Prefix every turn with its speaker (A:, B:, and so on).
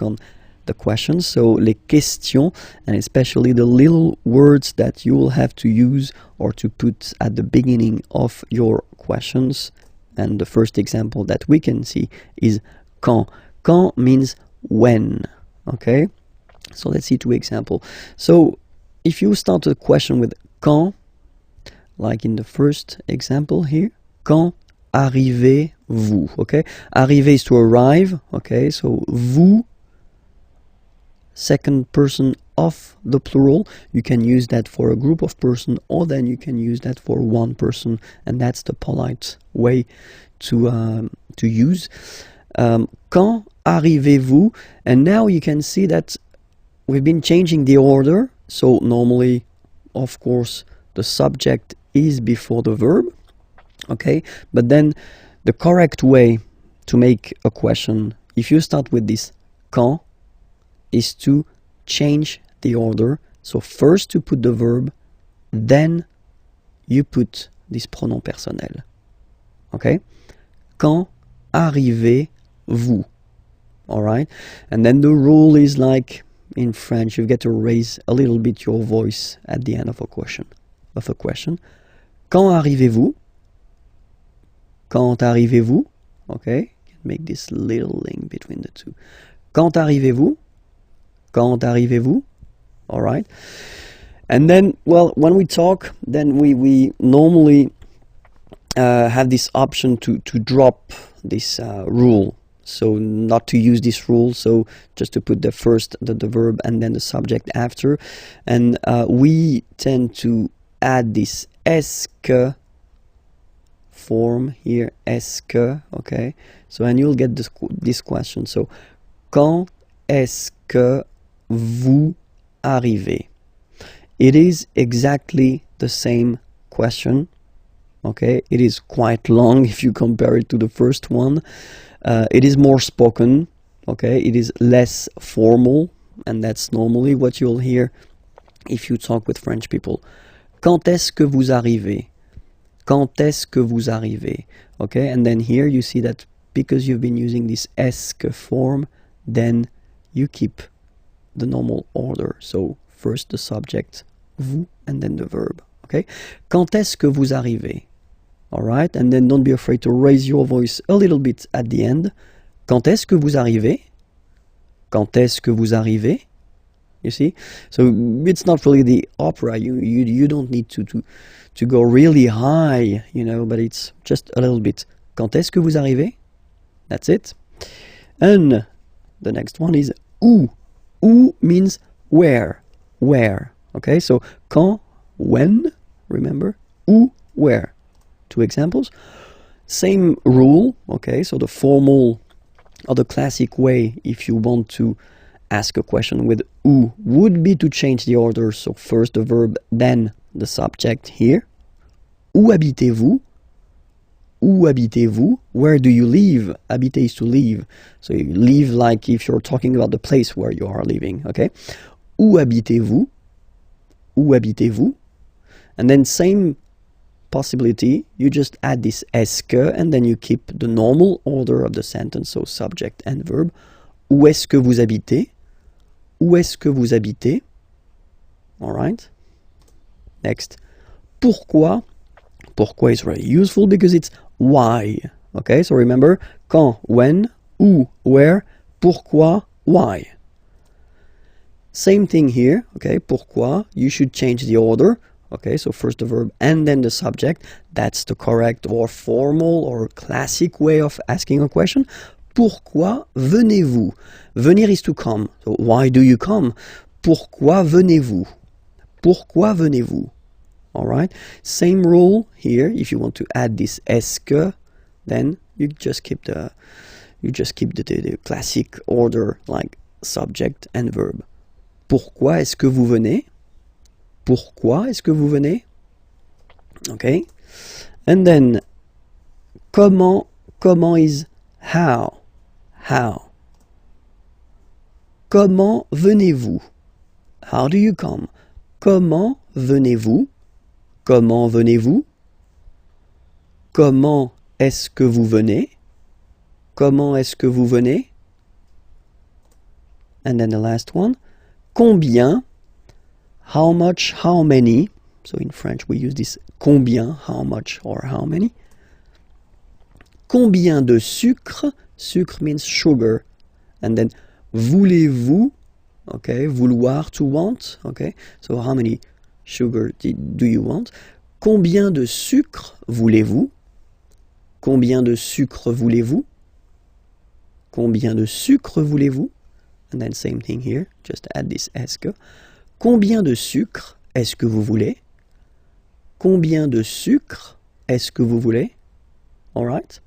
A: on the questions, so les questions, and especially the little words that you will have to use or to put at the beginning of your questions. And the first example that we can see is quand. Quand means when, okay? So let's see two examples. So if you start a question with quand, like in the first example here, quand arrivez-vous, okay? Arriver is to arrive, okay? So vous, second person of the plural, you can use that for a group of person, or then you can use that for one person, and that's the polite way to use. Quand arrivez-vous? And now you can see that we've been changing the order. So normally, of course, the subject is before the verb, okay? But then the correct way to make a question, if you start with this quand, is to change the order. So first you put the verb, then you put this pronom personnel. Okay? Quand arrivez-vous? Alright? And then the rule is like in French, you get to raise a little bit your voice at the end of a question. Quand arrivez-vous? Quand arrivez-vous? Okay? You can make this little link between the two. Quand arrivez-vous? Quand arrivez-vous? All right. And then, well, when we talk, then we normally have this option to drop this rule. So not to use this rule, so just to put the verb and then the subject after. And we tend to add this est-ce que form here, est-ce que, okay? So, and you'll get this question. So, quand est-ce que vous arrivez? It is exactly the same question, okay? It is quite long if you compare it to the first one. It is more spoken, okay? It is less formal, and that's normally what you'll hear if you talk with French people. Quand est-ce que vous arrivez? Quand est-ce que vous arrivez? Okay, and then here you see that because you've been using this est-ce que form, then you keep the normal order. So first the subject, vous, and then the verb. Okay? Quand est-ce que vous arrivez? All right, and then don't be afraid to raise your voice a little bit at the end. Quand est-ce que vous arrivez? Quand est-ce que vous arrivez? You see? So it's not really the opera. You don't need to go really high, you know, but it's just a little bit. Quand est-ce que vous arrivez? That's it. And the next one is où. Où means where. Where. Okay, so quand, when, remember? Où, where. Two examples. Same rule, okay, so the formal or the classic way, if you want to ask a question with où, would be to change the order. So first the verb, then the subject here. Où habitez-vous? Où habitez-vous? Where do you live? Habiter is to live. So you live like if you're talking about the place where you are living, okay? Où habitez-vous? Où habitez-vous? And then same possibility, you just add this est-ce que, and then you keep the normal order of the sentence, so subject and verb. Où est-ce que vous habitez? Où est-ce que vous habitez? All right. Next. Pourquoi? Pourquoi is very useful because it's why. Okay, so remember, quand, when, où, where, pourquoi, why. Same thing here, okay, pourquoi, you should change the order. Okay, so first the verb and then the subject. That's the correct or formal or classic way of asking a question. Pourquoi venez-vous? Venir is to come. So why do you come? Pourquoi venez-vous? Pourquoi venez-vous? All right. Same rule here. If you want to add this est-ce que, then you just keep the classic order like subject and verb. Pourquoi est-ce que vous venez? Pourquoi est-ce que vous venez? Okay. And then comment is how. How. Comment venez-vous? How do you come? Comment venez-vous? Comment venez-vous? Comment est-ce que vous venez? Comment est-ce que vous venez? And then the last one, combien, how much, how many. So in French we use this combien, how much or how many. Combien de sucre, sucre means sugar. And then voulez-vous, okay, vouloir, to want, okay. So how many sugar do you want? Combien de sucre voulez-vous? Combien de sucre voulez-vous? Combien de sucre voulez-vous? And then same thing here, just add this est-ce que. Combien de sucre est-ce que vous voulez? Combien de sucre est-ce que vous voulez? All right.